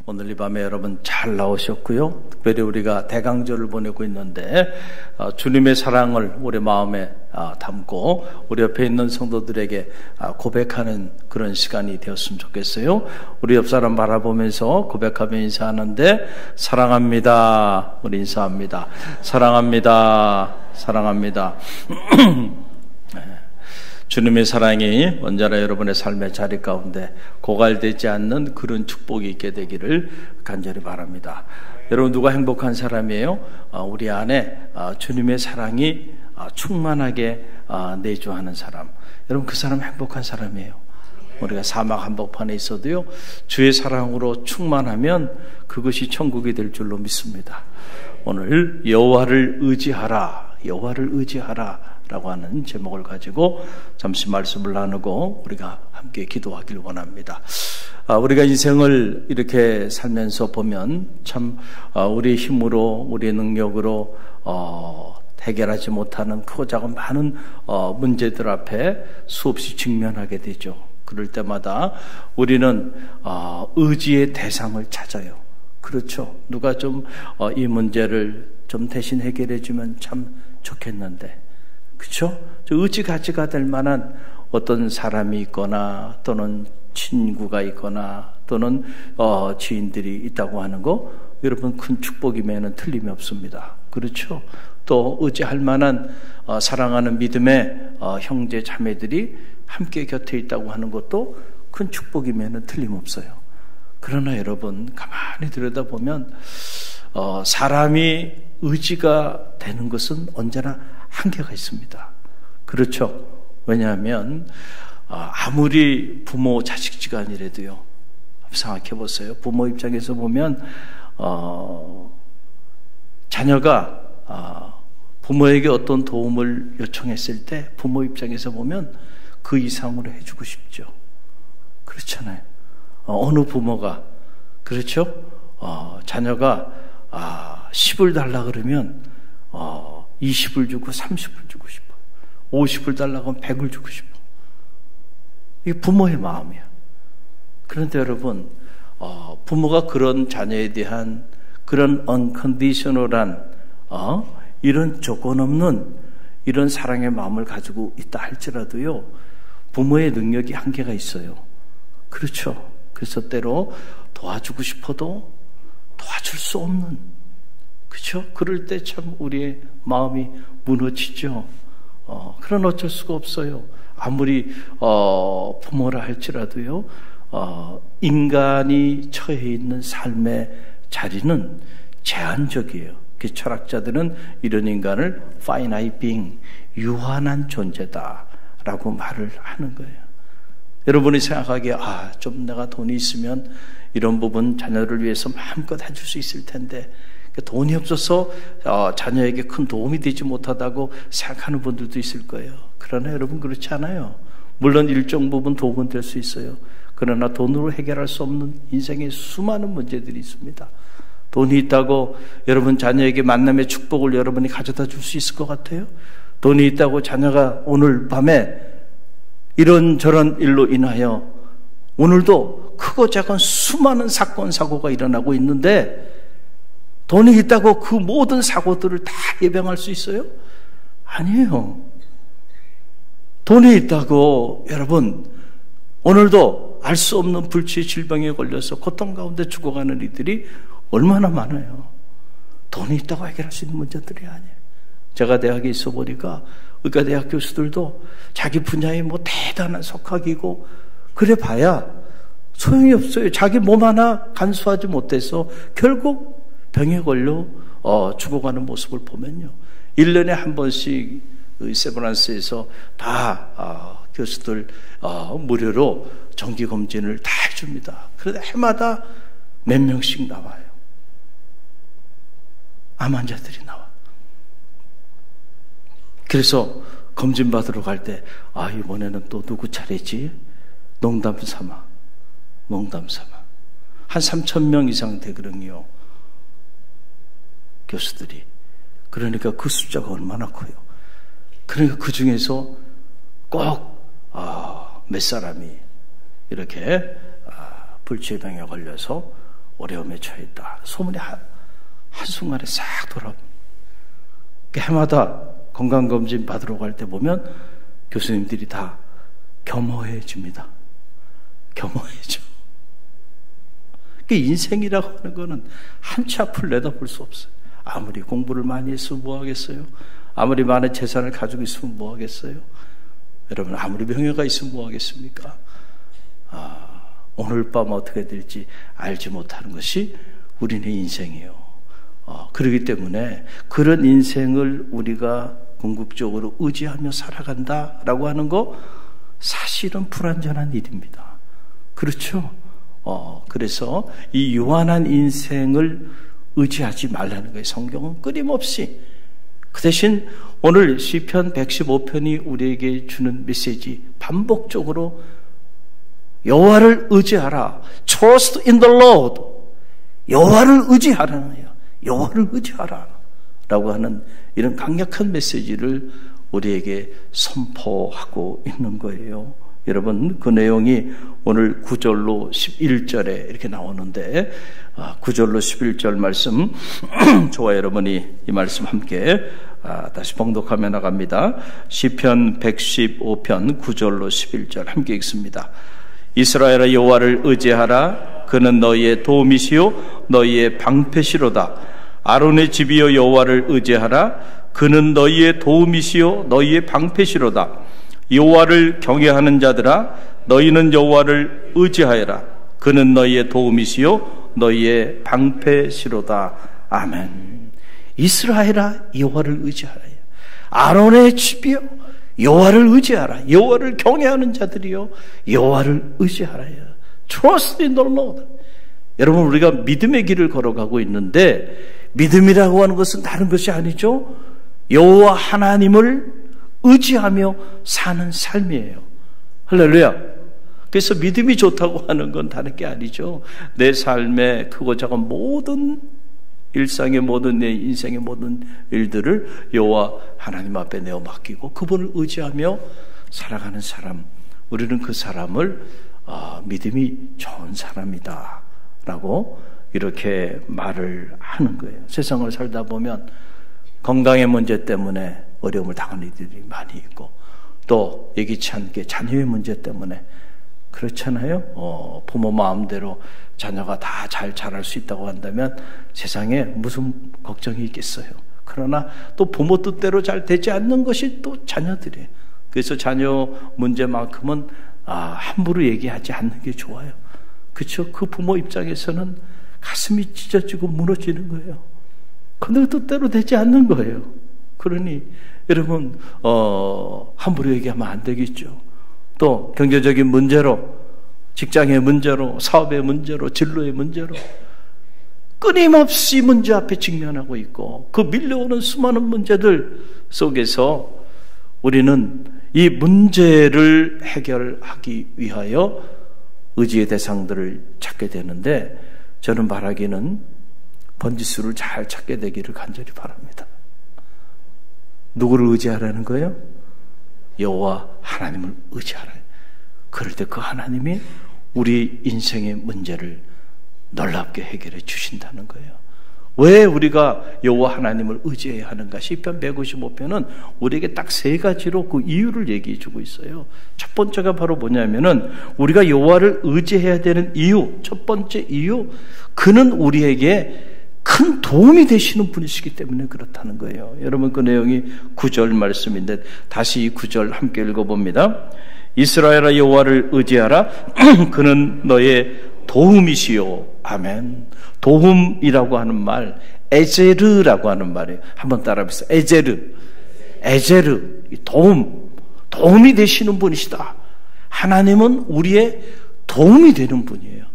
오늘 이 밤에 여러분 잘 나오셨고요. 특별히 우리가 대강절을 보내고 있는데 주님의 사랑을 우리 마음에 담고 우리 옆에 있는 성도들에게 고백하는 그런 시간이 되었으면 좋겠어요. 우리 옆 사람 바라보면서 고백하며 인사하는데, 사랑합니다. 우리 인사합니다. 사랑합니다. 사랑합니다. 주님의 사랑이 언제나 여러분의 삶의 자리 가운데 고갈되지 않는 그런 축복이 있게 되기를 간절히 바랍니다. 여러분, 누가 행복한 사람이에요? 우리 안에 주님의 사랑이 충만하게 내주하는 사람. 여러분, 그 사람 행복한 사람이에요. 우리가 사막 한복판에 있어도요, 주의 사랑으로 충만하면 그것이 천국이 될 줄로 믿습니다. 오늘 여호와를 의지하라, 여호와를 의지하라 라고 하는 제목을 가지고 잠시 말씀을 나누고 우리가 함께 기도하길 원합니다. 우리가 인생을 이렇게 살면서 보면 참 우리의 힘으로, 우리의 능력으로 해결하지 못하는 크고 작은 많은 문제들 앞에 수없이 직면하게 되죠. 그럴 때마다 우리는 의지의 대상을 찾아요. 그렇죠. 누가 좀 이 문제를 좀 대신 해결해 주면 참 좋겠는데, 그렇죠? 의지 가치가 될 만한 어떤 사람이 있거나 또는 친구가 있거나 또는 지인들이 있다고 하는 거, 여러분 큰 축복이면은 틀림이 없습니다. 그렇죠? 또 의지할 만한 사랑하는 믿음의 형제 자매들이 함께 곁에 있다고 하는 것도 큰 축복이면은 틀림없어요. 그러나 여러분, 가만히 들여다보면 사람이 의지가 되는 것은 언제나 한계가 있습니다. 그렇죠? 왜냐하면 아무리 부모 자식지간이라도요, 생각해 보세요. 부모 입장에서 보면 자녀가 부모에게 어떤 도움을 요청했을 때 부모 입장에서 보면 그 이상으로 해주고 싶죠. 그렇잖아요. 어느 부모가, 그렇죠? 자녀가 10을 달라 그러면 20을 주고 30을 주고 싶어. 50을 달라고 하면 100을 주고 싶어. 이게 부모의 마음이야. 그런데 여러분, 부모가 그런 자녀에 대한 그런 unconditional한 이런 조건 없는 이런 사랑의 마음을 가지고 있다 할지라도요, 부모의 능력이 한계가 있어요. 그렇죠? 그래서 때로 도와주고 싶어도 도와줄 수 없는, 그렇죠? 그럴 때 참 우리의 마음이 무너지죠. 그런 어쩔 수가 없어요. 아무리 부모라 할지라도요, 인간이 처해 있는 삶의 자리는 제한적이에요. 그 철학자들은 이런 인간을 finite being, 유한한 존재다라고 말을 하는 거예요. 여러분이 생각하기에 좀 내가 돈이 있으면 이런 부분 자녀를 위해서 마음껏 해줄 수 있을 텐데, 돈이 없어서 자녀에게 큰 도움이 되지 못하다고 생각하는 분들도 있을 거예요. 그러나 여러분, 그렇지 않아요. 물론 일정 부분 도움은 될 수 있어요. 그러나 돈으로 해결할 수 없는 인생의 수많은 문제들이 있습니다. 돈이 있다고 여러분 자녀에게 만남의 축복을 여러분이 가져다 줄 수 있을 것 같아요? 돈이 있다고 자녀가 오늘 밤에 이런저런 일로 인하여 오늘도 크고 작은 수많은 사건 사고가 일어나고 있는데, 돈이 있다고 그 모든 사고들을 다 예방할 수 있어요? 아니에요. 돈이 있다고 여러분 오늘도 알 수 없는 불치의 질병에 걸려서 고통 가운데 죽어가는 이들이 얼마나 많아요. 돈이 있다고 해결할 수 있는 문제들이 아니에요. 제가 대학에 있어 보니까 의과대학 교수들도 자기 분야에 뭐 대단한 석학이고 그래 봐야 소용이 없어요. 자기 몸 하나 간수하지 못해서 결국 병에 걸려 죽어가는 모습을 보면요, 1년에 한 번씩 세브란스에서 다 교수들 무료로 정기검진을 다 해줍니다. 그런데 해마다 몇 명씩 나와요. 암 환자들이 나와. 그래서 검진 받으러 갈 때 이번에는 또 누구 차례지? 농담 삼아 한 3,000명 이상 되거든요, 교수들이. 그러니까 그 숫자가 얼마나 커요. 그러니까 그 중에서 꼭 몇 사람이 이렇게 불치병에 걸려서 어려움에 처했다. 소문이 한순간에 싹 돌아. 해마다 건강검진 받으러 갈 때 보면 교수님들이 다 겸허해집니다. 겸허해져. 인생이라고 하는 거는 한 치 앞을 내다볼 수 없어요. 아무리 공부를 많이 했으면 뭐 하겠어요? 아무리 많은 재산을 가지고 있으면 뭐 하겠어요? 여러분, 아무리 명예가 있으면 뭐 하겠습니까? 오늘 밤 어떻게 될지 알지 못하는 것이 우리의 인생이에요. 그렇기 때문에 그런 인생을 우리가 궁극적으로 의지하며 살아간다라고 하는 거 사실은 불완전한 일입니다. 그렇죠? 그래서 이 유한한 인생을 의지하지 말라는 거예요. 성경은 끊임없이. 그 대신 오늘 시편 115편이 우리에게 주는 메시지, 반복적으로 여호와를 의지하라. Trust in the Lord. 여호와를 의지하라는 거예요. 여호와를 의지하라 라고 하는 이런 강력한 메시지를 우리에게 선포하고 있는 거예요. 여러분, 그 내용이 오늘 9절로 11절에 이렇게 나오는데 9절로 11절 말씀 저와 여러분이 이 말씀 함께 다시 봉독하며 나갑니다. 시편 115편 9절로 11절 함께 읽습니다. 이스라엘아, 여호와를 의지하라. 그는 너희의 도움이시요 너희의 방패시로다. 아론의 집이여, 여호와를 의지하라. 그는 너희의 도움이시요 너희의 방패시로다. 여호와를 경외하는 자들아, 너희는 여호와를 의지하여라. 그는 너희의 도움이시요 너희의 방패시로다. 아멘. 이스라엘아, 여호와를 의지하라. 아론의 집이여, 여호와를 의지하라. 여호와를 경외하는 자들이여, 여호와를 의지하라. Trust in the Lord. 여러분, 우리가 믿음의 길을 걸어가고 있는데 믿음이라고 하는 것은 다른 것이 아니죠. 여호와 하나님을 의지하며 사는 삶이에요. 할렐루야. 그래서 믿음이 좋다고 하는 건 다른 게 아니죠. 내 삶의 크고 작은 모든 일상의 모든 내 인생의 모든 일들을 여호와 하나님 앞에 내어 맡기고 그분을 의지하며 살아가는 사람, 우리는 그 사람을 믿음이 좋은 사람이다 라고 이렇게 말을 하는 거예요. 세상을 살다 보면 건강의 문제 때문에 어려움을 당하는 이들이 많이 있고, 또 예기치 않게 자녀의 문제 때문에 그렇잖아요. 부모 마음대로 자녀가 다 잘 자랄 수 있다고 한다면 세상에 무슨 걱정이 있겠어요. 그러나 또 부모 뜻대로 잘 되지 않는 것이 또 자녀들이에요. 그래서 자녀 문제만큼은 함부로 얘기하지 않는 게 좋아요. 그렇죠? 그 부모 입장에서는 가슴이 찢어지고 무너지는 거예요. 그 뜻대로 되지 않는 거예요. 그러니 여러분 함부로 얘기하면 안 되겠죠. 또 경제적인 문제로, 직장의 문제로, 사업의 문제로, 진로의 문제로 끊임없이 문제 앞에 직면하고 있고, 그 밀려오는 수많은 문제들 속에서 우리는 이 문제를 해결하기 위하여 의지의 대상들을 찾게 되는데, 저는 바라기는 번지수를 잘 찾게 되기를 간절히 바랍니다. 누구를 의지하라는 거예요? 여호와 하나님을 의지하라. 그럴 때 그 하나님이 우리 인생의 문제를 놀랍게 해결해 주신다는 거예요. 왜 우리가 여호와 하나님을 의지해야 하는가? 시편 155편은 우리에게 딱 세 가지로 그 이유를 얘기해 주고 있어요. 첫 번째가 바로 뭐냐면은 우리가 여호와를 의지해야 되는 이유, 첫 번째 이유, 그는 우리에게 큰 도움이 되시는 분이시기 때문에 그렇다는 거예요. 여러분, 그 내용이 9절 말씀인데 다시 이 9절 함께 읽어봅니다. 이스라엘아, 여호와를 의지하라. 그는 너의 도움이시요. 아멘. 도움이라고 하는 말, 에제르라고 하는 말이에요. 한번 따라해보세요. 에제르. 도움이 되시는 분이시다. 하나님은 우리의 도움이 되는 분이에요.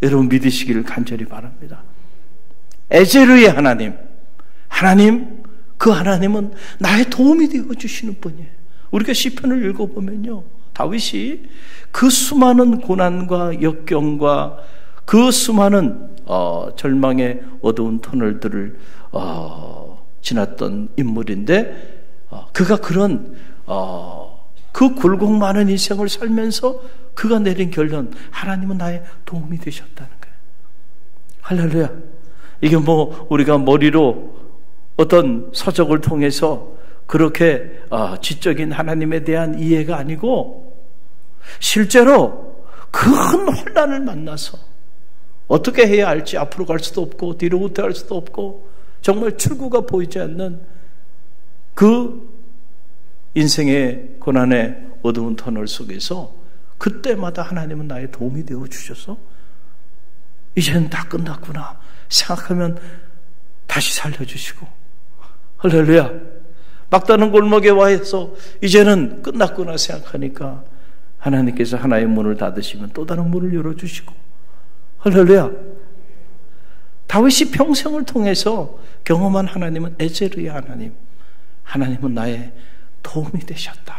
여러분, 믿으시기를 간절히 바랍니다. 에제르의 하나님, 그 하나님은 나의 도움이 되어주시는 분이에요. 우리가 시편을 읽어보면요, 다윗이 그 수많은 고난과 역경과 그 수많은 절망의 어두운 터널들을 지났던 인물인데, 그가 그런 그 굴곡 많은 인생을 살면서 그가 내린 결론, 하나님은 나의 도움이 되셨다는 거예요. 할렐루야. 이게 뭐 우리가 머리로 어떤 서적을 통해서 그렇게 지적인 하나님에 대한 이해가 아니고 실제로 큰 혼란을 만나서 어떻게 해야 할지 앞으로 갈 수도 없고 뒤로 후퇴할 수도 없고 정말 출구가 보이지 않는 그 인생의 고난의 어두운 터널 속에서 그때마다 하나님은 나의 도움이 되어 주셔서 이제는 다 끝났구나 생각하면 다시 살려주시고 할렐루야. 막다른 골목에 와서 이제는 끝났구나 생각하니까 하나님께서 하나의 문을 닫으시면 또 다른 문을 열어주시고 할렐루야. 다윗이 평생을 통해서 경험한 하나님은 에제르의 하나님. 하나님은 나의 도움이 되셨다.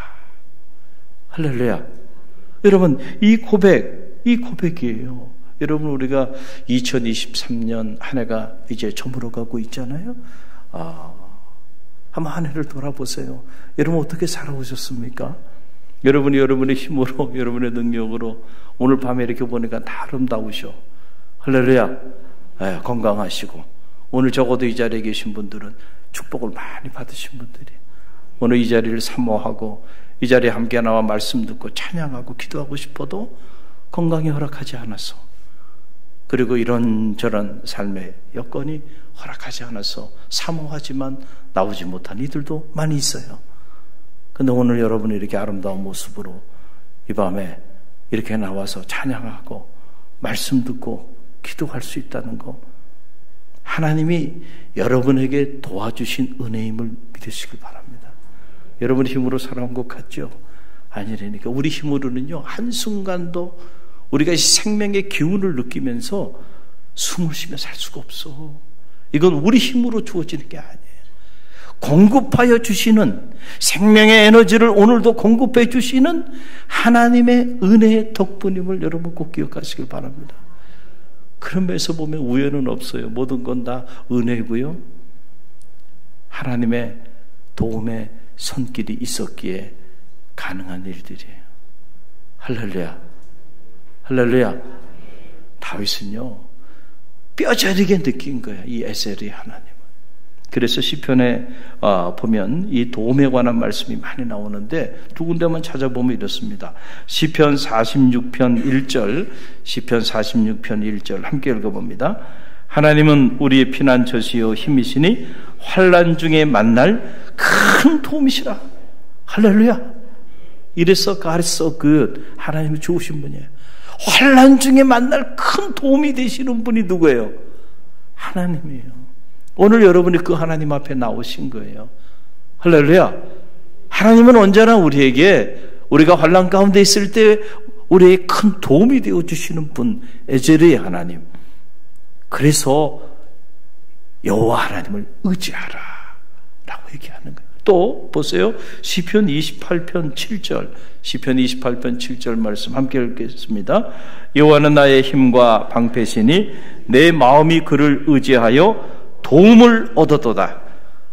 할렐루야. 여러분 이 고백이에요. 여러분 우리가 2023년 한 해가 이제 저물어가고 있잖아요. 한번 한 해를 돌아보세요. 여러분 어떻게 살아오셨습니까? 여러분이 여러분의 힘으로 여러분의 능력으로 오늘 밤에 이렇게 보니까 다 아름다우셔. 할렐루야. 건강하시고 오늘 적어도 이 자리에 계신 분들은 축복을 많이 받으신 분들이 오늘 이 자리를 사모하고 이 자리에 함께 나와 말씀 듣고 찬양하고 기도하고 싶어도 건강이 허락하지 않아서 그리고 이런저런 삶의 여건이 허락하지 않아서 사모하지만 나오지 못한 이들도 많이 있어요. 근데 오늘 여러분이 이렇게 아름다운 모습으로 이 밤에 이렇게 나와서 찬양하고 말씀 듣고 기도할 수 있다는 거 하나님이 여러분에게 도와주신 은혜임을 믿으시길 바랍니다. 여러분 힘으로 살아온 것 같죠? 아니라니까. 우리 힘으로는요 한순간도 우리가 이 생명의 기운을 느끼면서 숨을 쉬며 살 수가 없어. 이건 우리 힘으로 주어지는 게 아니에요. 공급하여 주시는 생명의 에너지를 오늘도 공급해 주시는 하나님의 은혜의 덕분임을 여러분 꼭 기억하시길 바랍니다. 그런 면에서 보면 우연은 없어요. 모든 건 다 은혜고요. 하나님의 도움의 손길이 있었기에 가능한 일들이에요. 할렐루야. 할렐루야. 다윗은요 뼈저리게 느낀 거야. 이 에셀의 하나님을. 그래서 시편에 보면 이 도움에 관한 말씀이 많이 나오는데 두 군데만 찾아보면 이렇습니다. 시편 46편 1절 시편 46편 1절 함께 읽어봅니다. 하나님은 우리의 피난처시요 힘이시니 환난 중에 만날 큰 도움이시라. 할렐루야. 이래서 God is so good. 하나님이 좋으신 분이에요. 환난 중에 만날 큰 도움이 되시는 분이 누구예요? 하나님이에요. 오늘 여러분이 그 하나님 앞에 나오신 거예요. 할렐루야. 하나님은 언제나 우리에게 우리가 환난 가운데 있을 때 우리의 큰 도움이 되어주시는 분, 에제르의 하나님. 그래서 여호와 하나님을 의지하라 라고 얘기하는 거예요. 또 보세요. 시편 28편 7절 시편 28편 7절 말씀 함께 읽겠습니다. 여호와는 나의 힘과 방패시니 내 마음이 그를 의지하여 도움을 얻었도다.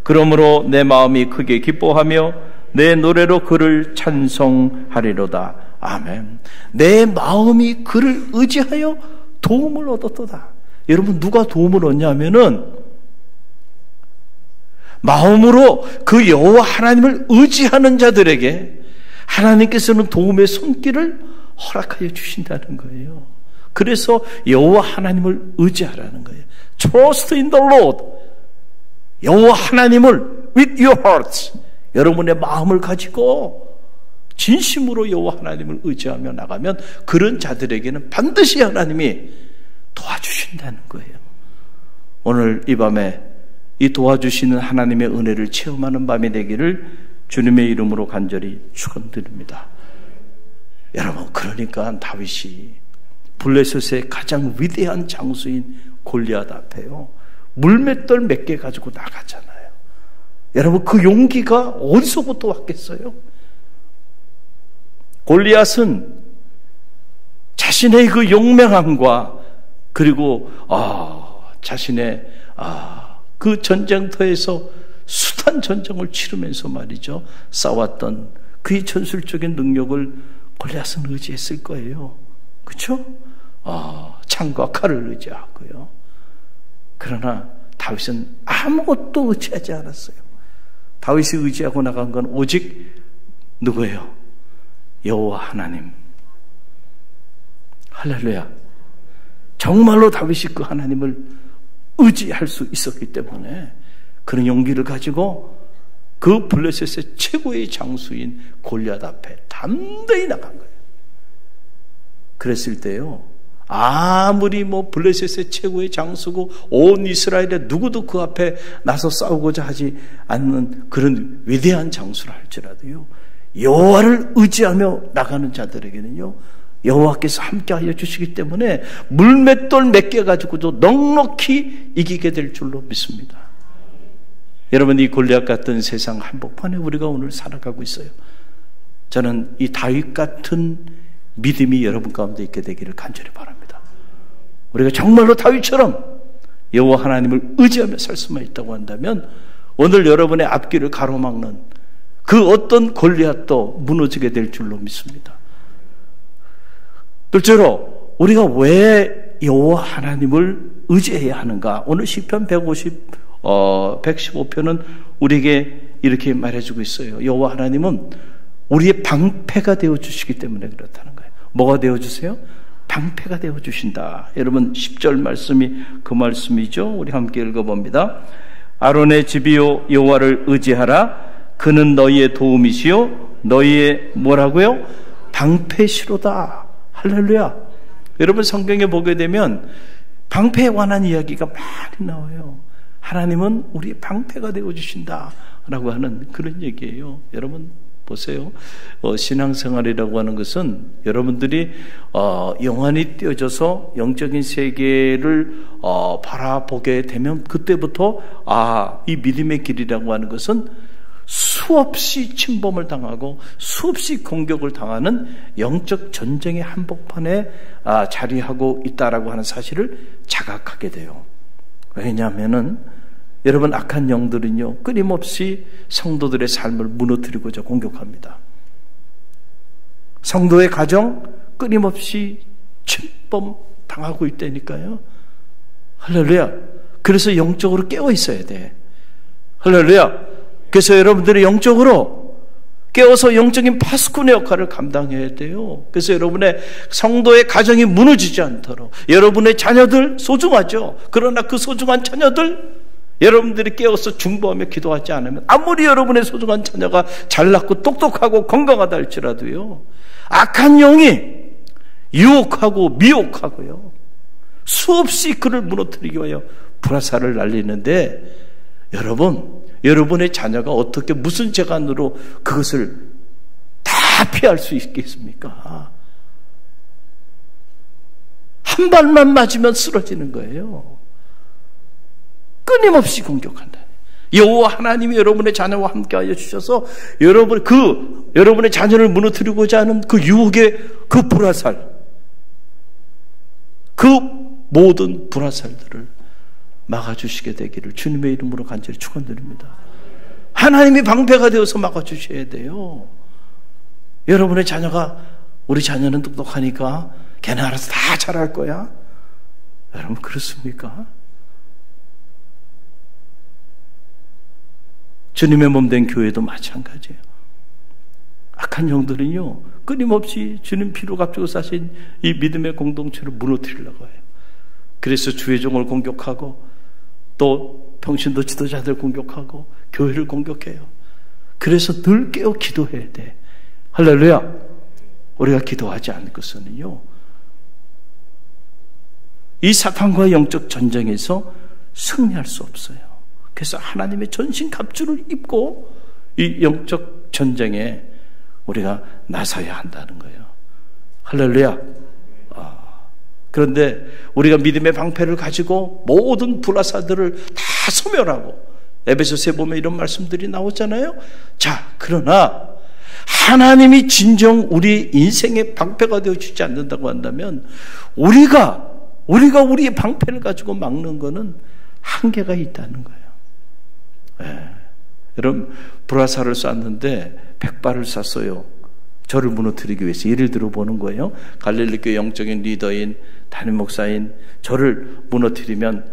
그러므로 내 마음이 크게 기뻐하며 내 노래로 그를 찬송하리로다. 아멘. 내 마음이 그를 의지하여 도움을 얻었도다. 여러분 누가 도움을 얻냐면은 마음으로 그 여호와 하나님을 의지하는 자들에게 하나님께서는 도움의 손길을 허락하여 주신다는 거예요. 그래서 여호와 하나님을 의지하라는 거예요. Trust in the Lord. 여호와 하나님을 with your heart. 여러분의 마음을 가지고 진심으로 여호와 하나님을 의지하며 나가면 그런 자들에게는 반드시 하나님이 도와주신다는 거예요. 오늘 이 밤에 이 도와주시는 하나님의 은혜를 체험하는 밤이 되기를 주님의 이름으로 간절히 축원드립니다. 여러분 그러니까 다윗이 블레셋의 가장 위대한 장수인 골리앗 앞에요 물맷돌 몇 개 가지고 나가잖아요. 여러분 그 용기가 어디서부터 왔겠어요? 골리앗은 자신의 그 용맹함과 그리고 자신의 그 전쟁터에서 숱한 전쟁을 치르면서 말이죠 싸웠던 그의 전술적인 능력을 골리앗은 의지했을 거예요. 그렇죠? 창과 칼을 의지하고요. 그러나 다윗은 아무것도 의지하지 않았어요. 다윗이 의지하고 나간 건 오직 누구예요? 여호와 하나님. 할렐루야. 정말로 다윗이 그 하나님을 의지할 수 있었기 때문에 그런 용기를 가지고 그 블레셋의 최고의 장수인 골리앗 앞에 담대히 나간 거예요. 그랬을 때요, 아무리 블레셋의 최고의 장수고 온 이스라엘의 누구도 그 앞에 나서 싸우고자 하지 않는 그런 위대한 장수라 할지라도요, 여호와를 의지하며 나가는 자들에게는요, 여호와께서 함께하여 주시기 때문에 물맷돌 몇 개 가지고도 넉넉히 이기게 될 줄로 믿습니다. 여러분, 이 골리앗 같은 세상 한복판에 우리가 오늘 살아가고 있어요. 저는 이 다윗 같은 믿음이 여러분 가운데 있게 되기를 간절히 바랍니다. 우리가 정말로 다윗처럼 여호와 하나님을 의지하며 살 수만 있다고 한다면 오늘 여러분의 앞길을 가로막는 그 어떤 골리앗도 무너지게 될 줄로 믿습니다. 둘째로 우리가 왜 여호와 하나님을 의지해야 하는가? 오늘 시편 115편은 우리에게 이렇게 말해주고 있어요. 여호와 하나님은 우리의 방패가 되어주시기 때문에 그렇다는 거예요. 뭐가 되어주세요? 방패가 되어주신다. 여러분 10절 말씀이 그 말씀이죠. 우리 함께 읽어봅니다. 아론의 집이요 여호와를 의지하라. 그는 너희의 도움이시요 너희의 뭐라고요? 방패시로다. 할렐루야. 여러분 성경에 보게 되면 방패에 관한 이야기가 많이 나와요. 하나님은 우리의 방패가 되어주신다라고 하는 그런 얘기예요. 여러분 보세요. 신앙생활이라고 하는 것은 여러분들이 영안이 띄어져서 영적인 세계를 바라보게 되면 그때부터 이 믿음의 길이라고 하는 것은 수없이 침범을 당하고 수없이 공격을 당하는 영적 전쟁의 한복판에 자리하고 있다라고 하는 사실을 자각하게 돼요. 왜냐하면은 여러분 악한 영들은요 끊임없이 성도들의 삶을 무너뜨리고자 공격합니다. 성도의 가정 끊임없이 침범 당하고 있다니까요. 할렐루야. 그래서 영적으로 깨어 있어야 돼. 할렐루야. 그래서 여러분들이 영적으로 깨어서 영적인 파수꾼의 역할을 감당해야 돼요. 그래서 여러분의 성도의 가정이 무너지지 않도록 여러분의 자녀들 소중하죠. 그러나 그 소중한 자녀들 여러분들이 깨어서 중보하며 기도하지 않으면 아무리 여러분의 소중한 자녀가 잘났고 똑똑하고 건강하다 할지라도요 악한 영이 유혹하고 미혹하고요 수없이 그를 무너뜨리기 위하여 불화살을 날리는데 여러분의 자녀가 어떻게 무슨 재간으로 그것을 다 피할 수 있겠습니까? 한 발만 맞으면 쓰러지는 거예요. 끊임없이 공격한다. 여호와 하나님이 여러분의 자녀와 함께하여 주셔서 여러분의 자녀를 무너뜨리고자 하는 그 유혹의 그 불화살, 그 모든 불화살들을 막아주시게 되기를 주님의 이름으로 간절히 축원드립니다. 하나님이 방패가 되어서 막아주셔야 돼요. 여러분의 자녀가 우리 자녀는 똑똑하니까 걔는 알아서 다 잘할 거야. 여러분 그렇습니까? 주님의 몸된 교회도 마찬가지예요. 악한 영들은요 끊임없이 주님 피로 값주고 사신 이 믿음의 공동체를 무너뜨리려고 해요. 그래서 주의 종을 공격하고 또 평신도 지도자들 공격하고 교회를 공격해요. 그래서 늘 깨어 기도해야 돼. 할렐루야. 우리가 기도하지 않을 것은요 이 사탄과 영적 전쟁에서 승리할 수 없어요. 그래서 하나님의 전신 갑주를 입고 이 영적 전쟁에 우리가 나서야 한다는 거예요. 할렐루야. 그런데 우리가 믿음의 방패를 가지고 모든 불화사들을 다 소멸하고 에베소서에 보면 이런 말씀들이 나오잖아요. 자, 그러나 하나님이 진정 우리 인생의 방패가 되어주지 않는다고 한다면 우리가 우리의 방패를 가지고 막는 것은 한계가 있다는 거예요. 여러분 불화살을 쐈는데 100발을 쐈어요. 저를 무너뜨리기 위해서. 예를 들어 보는 거예요. 갈릴리 교회 영적인 리더인 담임 목사인 저를 무너뜨리면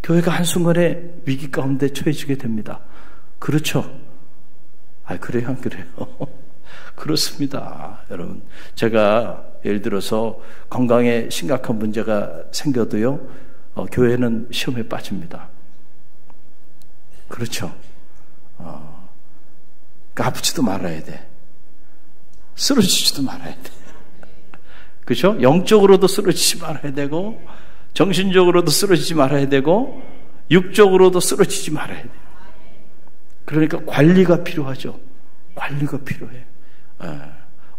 교회가 한순간에 위기 가운데 처해지게 됩니다. 그렇죠? 그래요, 안 그래요? 그렇습니다. 여러분, 제가 예를 들어서 건강에 심각한 문제가 생겨도요, 교회는 시험에 빠집니다. 그렇죠? 아프지도 말아야 돼. 쓰러지지도 말아야 돼. 그렇죠? 영적으로도 쓰러지지 말아야 되고, 정신적으로도 쓰러지지 말아야 되고, 육적으로도 쓰러지지 말아야 돼요. 그러니까 관리가 필요하죠. 관리가 필요해요.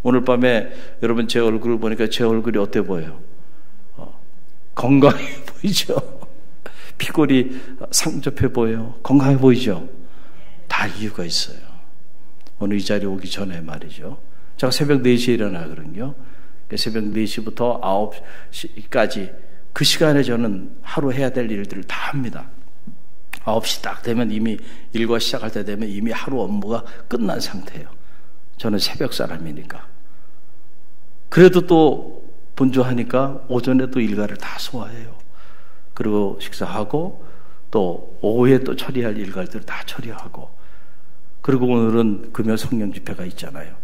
오늘 밤에 여러분 제 얼굴을 보니까 제 얼굴이 어때 보여요? 건강해 보이죠? 피골이 상접해 보여요. 건강해 보이죠? 다 이유가 있어요. 오늘 이 자리에 오기 전에 말이죠. 제가 새벽 4시에 일어나거든요. 새벽 4시부터 9시까지 그 시간에 저는 하루 해야 될 일들을 다 합니다. 9시 딱 되면 이미 일과 시작할 때 되면 이미 하루 업무가 끝난 상태예요. 저는 새벽 사람이니까. 그래도 또 분주하니까 오전에 또 일과를 다 소화해요. 그리고 식사하고 또 오후에 또 처리할 일과들을 다 처리하고, 그리고 오늘은 금요 성령 집회가 있잖아요.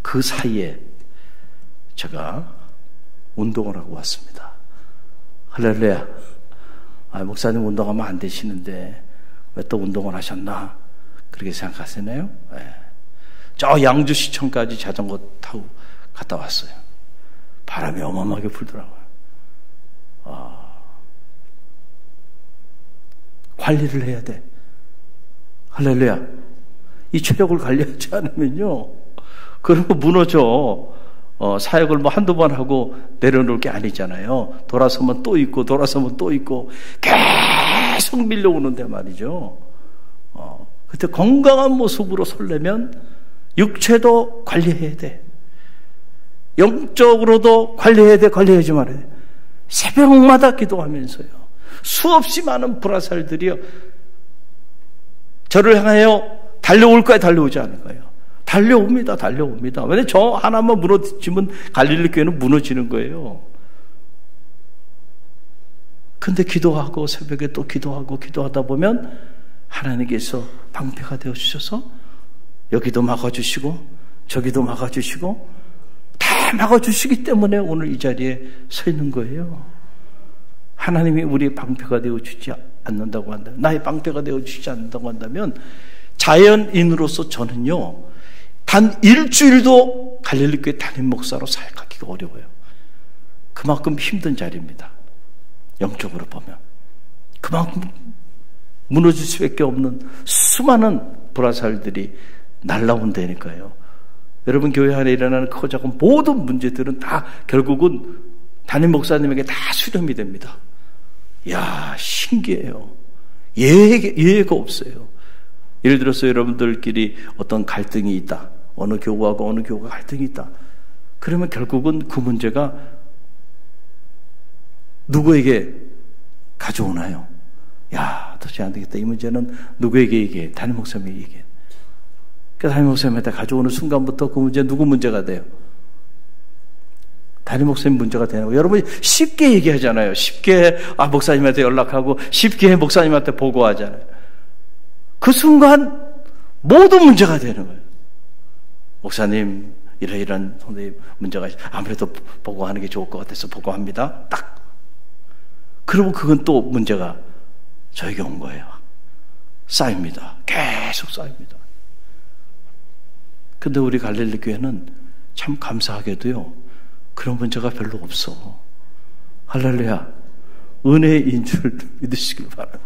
그 사이에 제가 운동을 하고 왔습니다. 할렐루야. 목사님 운동하면 안 되시는데 왜 또 운동을 하셨나? 그렇게 생각하시나요? 네. 저 양주시청까지 자전거 타고 갔다 왔어요. 바람이 어마어마하게 불더라고요. 관리를 해야 돼. 할렐루야. 이 체력을 관리하지 않으면요, 그러면 무너져. 사역을 뭐 한두 번 하고 내려놓을 게 아니잖아요. 돌아서면 또 있고 돌아서면 또 있고 계속 밀려오는데 말이죠. 그때 건강한 모습으로 설려면 육체도 관리해야 돼. 영적으로도 관리해야 돼. 관리하지 말아야 돼. 새벽마다 기도하면서요, 수없이 많은 불화살들이요, 저를 향하여 달려올까요? 달려오지 않을까요? 달려옵니다. 달려옵니다. 왜냐하면 저 하나만 무너지면 갈릴리 교회는 무너지는 거예요. 근데 기도하고 새벽에 또 기도하고 기도하다 보면 하나님께서 방패가 되어주셔서 여기도 막아주시고 저기도 막아주시고 다 막아주시기 때문에 오늘 이 자리에 서 있는 거예요. 하나님이 우리의 방패가 되어주지 않는다고 한다면, 나의 방패가 되어주지 않는다고 한다면, 자연인으로서 저는요, 단 일주일도 갈릴리 교회 담임 목사로 사역하기가 어려워요. 그만큼 힘든 자리입니다. 영적으로 보면 그만큼 무너질 수밖에 없는 수많은 불화살들이 날라온다니까요. 여러분 교회 안에 일어나는 크고 작은 모든 문제들은 다 결국은 담임 목사님에게 다 수렴이 됩니다. 이야, 신기해요. 예외가 없어요. 예를 들어서 여러분들끼리 어떤 갈등이 있다. 어느 교우하고 어느 교우가 갈등이 있다. 그러면 결국은 그 문제가 누구에게 가져오나요? 야, 도저히 안 되겠다. 이 문제는 누구에게 얘기해? 담임 목사님에게 얘기해. 그러니까 담임 목사님한테 가져오는 순간부터 그 문제 누구 문제가 돼요? 담임 목사님 문제가 되는 거예요. 여러분이 쉽게 얘기하잖아요. 쉽게 목사님한테 연락하고 쉽게 목사님한테 보고하잖아요. 그 순간 모든 문제가 되는 거예요. 목사님, 이런 선생님 문제가 아무래도 보고하는 게 좋을 것 같아서 보고합니다. 딱. 그러면 그건 또 문제가 저에게 온 거예요. 쌓입니다. 계속 쌓입니다. 근데 우리 갈릴리 교회는 참 감사하게도요, 그런 문제가 별로 없어. 할렐루야. 은혜인 줄 믿으시길 바랍니다.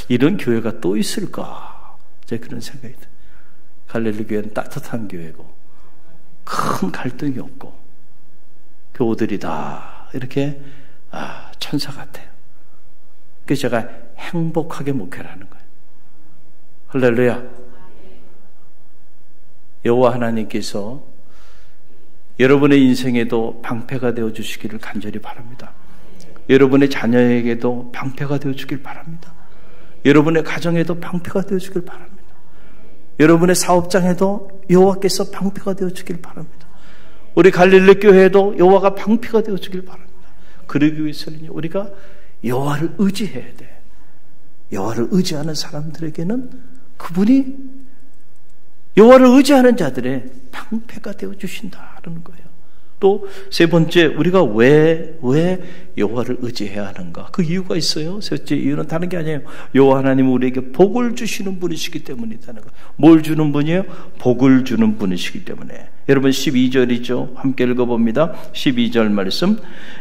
이런 교회가 또 있을까? 제 그런 생각이 들어요. 갈릴리 교회는 따뜻한 교회고 큰 갈등이 없고 교우들이 다 이렇게 천사 같아요. 그래서 제가 행복하게 목회를 하는 거예요. 할렐루야. 여호와 하나님께서 여러분의 인생에도 방패가 되어 주시기를 간절히 바랍니다. 여러분의 자녀에게도 방패가 되어 주길 바랍니다. 여러분의 가정에도 방패가 되어 주길 바랍니다. 여러분의 사업장에도 여호와께서 방패가 되어 주길 바랍니다. 우리 갈릴리 교회에도 여호와가 방패가 되어 주길 바랍니다. 그러기 위해서는 우리가 여호와를 의지해야 돼. 여호와를 의지하는 사람들에게는 그분이 여호와를 의지하는 자들의 방패가 되어 주신다는 거예요. 또 세 번째, 우리가 왜 여호와를 의지해야 하는가? 그 이유가 있어요. 셋째 이유는 다른 게 아니에요. 여호와 하나님은 우리에게 복을 주시는 분이시기 때문이라는 거예요. 뭘 주는 분이에요? 복을 주는 분이시기 때문에. 여러분 12절이죠. 함께 읽어봅니다. 12절 말씀.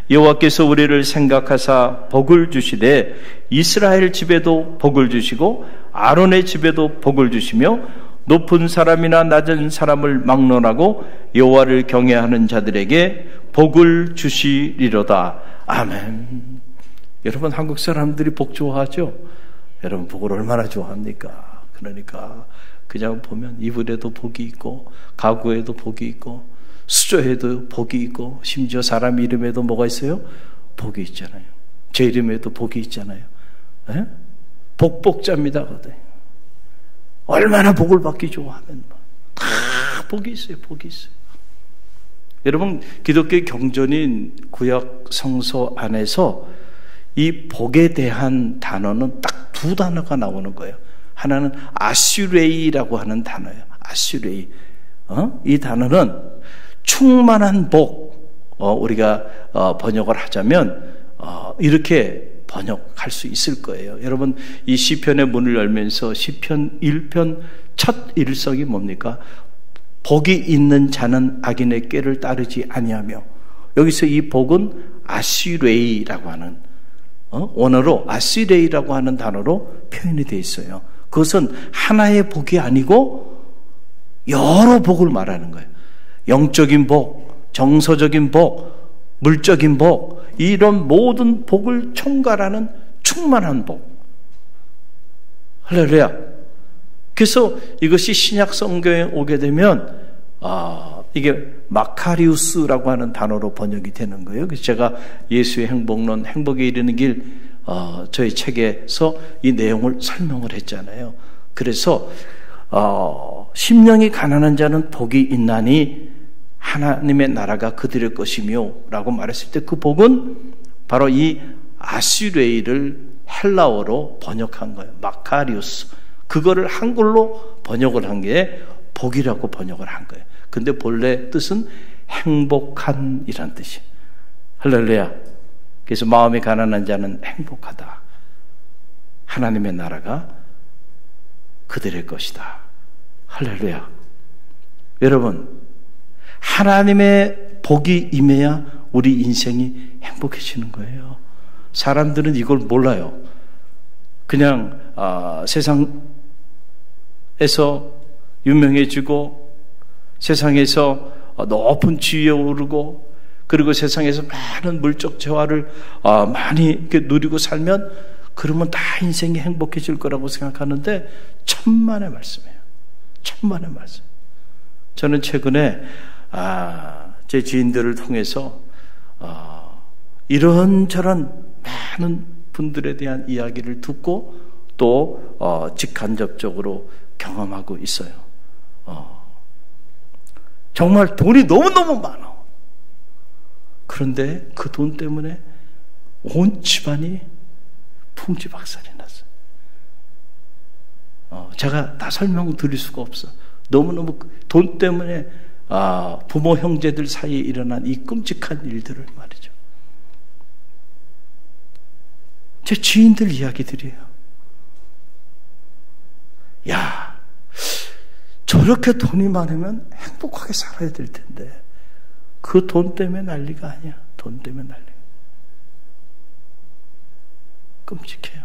여호와께서 우리를 생각하사 복을 주시되 이스라엘 집에도 복을 주시고 아론의 집에도 복을 주시며 높은 사람이나 낮은 사람을 막론하고 여호와를 경외하는 자들에게 복을 주시리로다. 아멘. 여러분 한국 사람들이 복 좋아하죠? 여러분 복을 얼마나 좋아합니까? 그러니까 그냥 보면 이불에도 복이 있고 가구에도 복이 있고 수저에도 복이 있고 심지어 사람 이름에도 뭐가 있어요? 복이 있잖아요. 제 이름에도 복이 있잖아요. 에? 복복자입니다. 얼마나 복을 받기 좋아하면 다 복이 있어요. 복이 있어요. 여러분 기독교의 경전인 구약 성서 안에서 이 복에 대한 단어는 딱 두 단어가 나오는 거예요. 하나는 아슈레이라고 하는 단어예요. 아슈레이. 이 단어는 충만한 복. 우리가 번역을 하자면 이렇게 번역할 수 있을 거예요. 여러분 이 시편의 문을 열면서 시편 1편 첫 일성이 뭡니까? 복이 있는 자는 악인의 꾀를 따르지 아니하며, 여기서 이 복은 아시레이라고 하는 원어로 아시레이라고 하는 단어로 표현이 되어 있어요. 그것은 하나의 복이 아니고 여러 복을 말하는 거예요. 영적인 복, 정서적인 복, 물적인 복, 이런 모든 복을 총괄하는 충만한 복. 할렐루야. 그래서 이것이 신약 성경에 오게 되면 이게 마카리우스라고 하는 단어로 번역이 되는 거예요. 그래서 제가 예수의 행복론, 행복에 이르는 길 저희 책에서 이 내용을 설명을 했잖아요. 그래서 심령이 가난한 자는 복이 있나니 하나님의 나라가 그들의 것이며 라고 말했을 때 그 복은 바로 이 아시레이를 헬라어로 번역한 거예요. 마카리우스. 그거를 한글로 번역을 한 게 복이라고 번역을 한 거예요. 근데 본래 뜻은 행복한이란 뜻이에요. 할렐루야. 그래서 마음이 가난한 자는 행복하다. 하나님의 나라가 그들의 것이다. 할렐루야. 여러분, 하나님의 복이 임해야 우리 인생이 행복해지는 거예요. 사람들은 이걸 몰라요. 그냥 세상에서 유명해지고 세상에서 높은 지위에 오르고 그리고 세상에서 많은 물적 재화를 많이 이렇게 누리고 살면 그러면 다 인생이 행복해질 거라고 생각하는데 천만의 말씀이에요. 천만의 말씀. 저는 최근에 제 지인들을 통해서 이런저런 많은 분들에 대한 이야기를 듣고 또 직간접적으로 경험하고 있어요. 정말 돈이 너무너무 많아. 그런데 그 돈 때문에 온 집안이 풍지박살이 났어요. 제가 다 설명드릴 수가 없어. 너무너무 돈 때문에 부모 형제들 사이에 일어난 이 끔찍한 일들을 말이죠. 제 지인들 이야기들이에요. 야, 저렇게 돈이 많으면 행복하게 살아야 될 텐데 그 돈 때문에 난리가 아니야. 돈 때문에 난리가. 끔찍해요.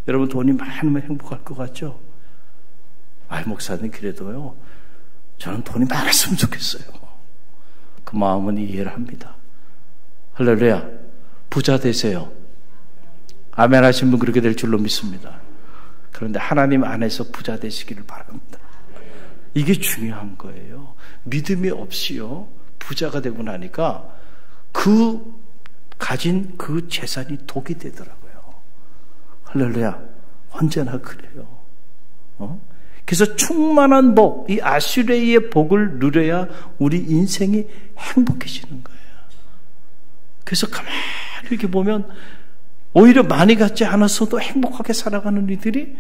여러분 돈이 많으면 행복할 것 같죠? 목사님 그래도요, 저는 돈이 많았으면 좋겠어요. 그 마음은 이해를 합니다. 할렐루야. 부자 되세요. 아멘 하신 분 그렇게 될 줄로 믿습니다. 그런데 하나님 안에서 부자 되시기를 바랍니다. 이게 중요한 거예요. 믿음이 없이요 부자가 되고 나니까 그 가진 그 재산이 독이 되더라고요. 할렐루야. 언제나 그래요. 그래서 충만한 복, 이 아슈레이의 복을 누려야 우리 인생이 행복해지는 거예요. 그래서 가만히 이렇게 보면 오히려 많이 갖지 않았어도 행복하게 살아가는 이들이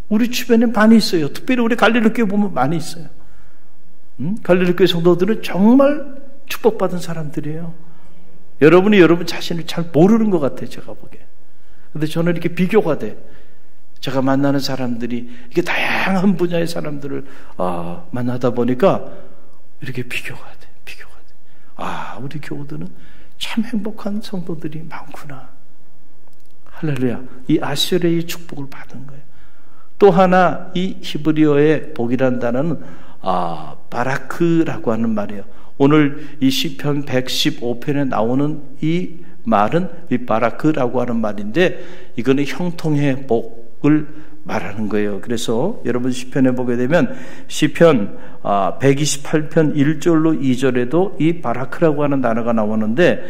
우리 주변에 많이 있어요. 특별히 우리 갈릴리교회 보면 많이 있어요. 갈릴리교회 성도들은 정말 축복받은 사람들이에요. 여러분이 여러분 자신을 잘 모르는 것 같아요, 제가 보기에. 근데 저는 이렇게 비교가 돼. 제가 만나는 사람들이 이게 다양한 분야의 사람들을 만나다 보니까 이렇게 비교가 돼. 우리 교우들은 참 행복한 성도들이 많구나. 할렐루야. 이 아수르의 축복을 받은 거예요. 또 하나 이 히브리어의 복이라는 단어는 바라크라고 하는 말이에요. 오늘 이 시편 115편에 나오는 이 말은 이 바라크라고 하는 말인데 이거는 형통의 복을 말하는 거예요. 그래서 여러분 시편에 보게 되면 시편 128편 1절로 2절에도 이 바라크라고 하는 단어가 나오는데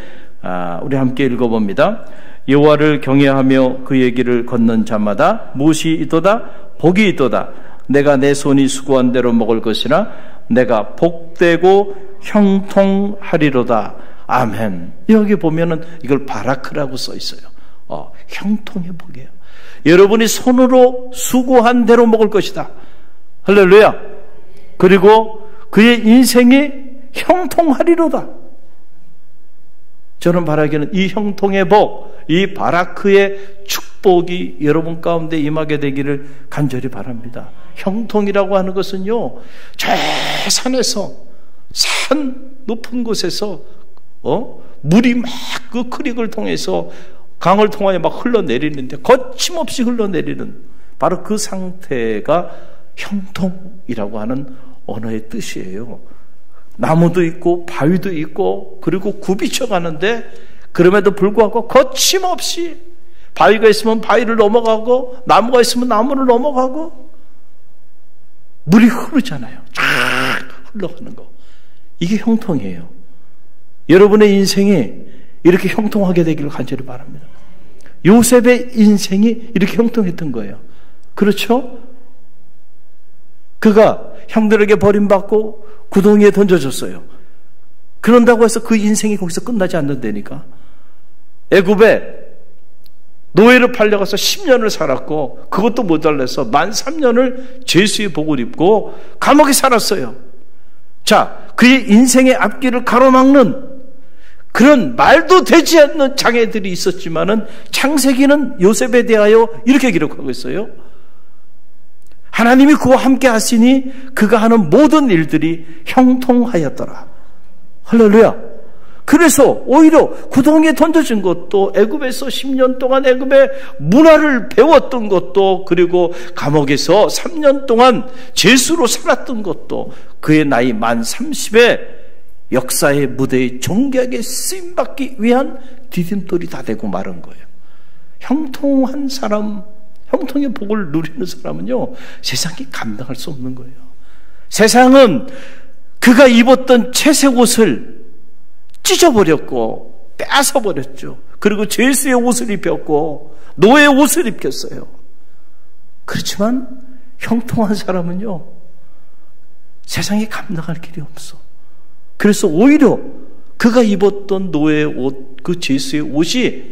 우리 함께 읽어봅니다. 여호와를 경외하며 그 얘기를 걷는 자마다 무엇이 있도다? 복이 있도다. 내가 내 손이 수고한 대로 먹을 것이나 내가 복되고 형통하리로다. 아멘. 여기 보면은 이걸 바라크라고 써 있어요. 형통의 복이에요. 여러분이 손으로 수고한 대로 먹을 것이다. 할렐루야. 그리고 그의 인생이 형통하리로다. 저는 바라기는 이 형통의 복, 이 바라크의 축복이 여러분 가운데 임하게 되기를 간절히 바랍니다. 형통이라고 하는 것은요, 저 산에서, 산 높은 곳에서 물이 막 그 크릭을 통해서 강을 통하여 막 흘러내리는데 거침없이 흘러내리는 바로 그 상태가 형통이라고 하는 언어의 뜻이에요. 나무도 있고 바위도 있고 그리고 굽이쳐 가는데 그럼에도 불구하고 거침없이 바위가 있으면 바위를 넘어가고 나무가 있으면 나무를 넘어가고 물이 흐르잖아요. 쫙 흘러가는 거. 이게 형통이에요. 여러분의 인생이 이렇게 형통하게 되기를 간절히 바랍니다. 요셉의 인생이 이렇게 형통했던 거예요. 그렇죠? 그가 형들에게 버림받고 구덩이에 던져졌어요. 그런다고 해서 그 인생이 거기서 끝나지 않는다니까. 애굽에 노예로 팔려가서 10년을 살았고 그것도 모자라서 만 3년을 죄수의 복을 입고 감옥에 살았어요. 자, 그의 인생의 앞길을 가로막는 그런 말도 되지 않는 장애들이 있었지만은 창세기는 요셉에 대하여 이렇게 기록하고 있어요. 하나님이 그와 함께 하시니 그가 하는 모든 일들이 형통하였더라. 할렐루야. 그래서 오히려 구덩이에 던져진 것도 애굽에서 10년 동안 애굽의 문화를 배웠던 것도 그리고 감옥에서 3년 동안 죄수로 살았던 것도 그의 나이 만 30에 역사의 무대에 존귀하게 쓰임받기 위한 디딤돌이 다 되고 마른 거예요. 형통한 사람, 형통의 복을 누리는 사람은요, 세상이 감당할 수 없는 거예요. 세상은 그가 입었던 채색 옷을 찢어버렸고 뺏어버렸죠. 그리고 죄수의 옷을 입혔고 노예의 옷을 입혔어요. 그렇지만 형통한 사람은요, 세상이 감당할 길이 없어. 그래서 오히려 그가 입었던 노예의 옷, 그 죄수의 옷이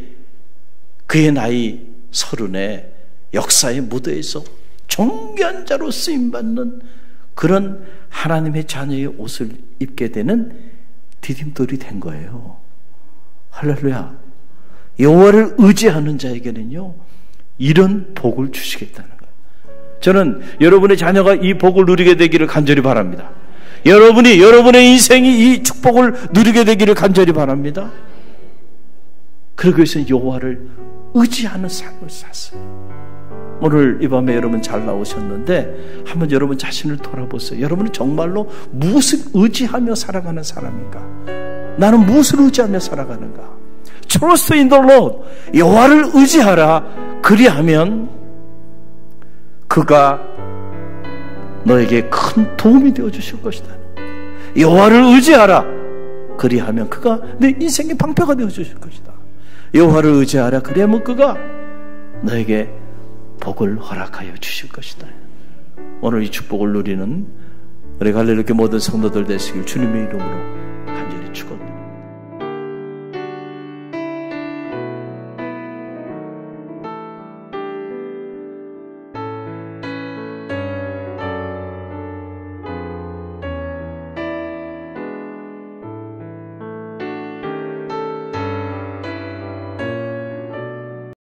그의 나이 30에 역사의 무대에서 존귀한 자로 쓰임받는 그런 하나님의 자녀의 옷을 입게 되는 디딤돌이 된 거예요. 할렐루야. 여호와를 의지하는 자에게는요, 이런 복을 주시겠다는 거예요. 저는 여러분의 자녀가 이 복을 누리게 되기를 간절히 바랍니다. 여러분의 인생이 이 축복을 누리게 되기를 간절히 바랍니다. 그러기 위해서 여호와를 의지하는 삶을 샀어요. 오늘 이 밤에 여러분 잘 나오셨는데 한번 여러분 자신을 돌아보세요. 여러분은 정말로 무엇을 의지하며 살아가는 사람인가? 나는 무엇을 의지하며 살아가는가? Trust in the Lord. 여호와를 의지하라. 그리하면 그가 너에게 큰 도움이 되어 주실 것이다. 여호와를 의지하라. 그리하면 그가 내 인생의 방패가 되어 주실 것이다. 여호와를 의지하라. 그리하면 그가 너에게 복을 허락하여 주실 것이다. 오늘 이 축복을 누리는 우리 갈릴리교회 모든 성도들 되시길 주님의 이름으로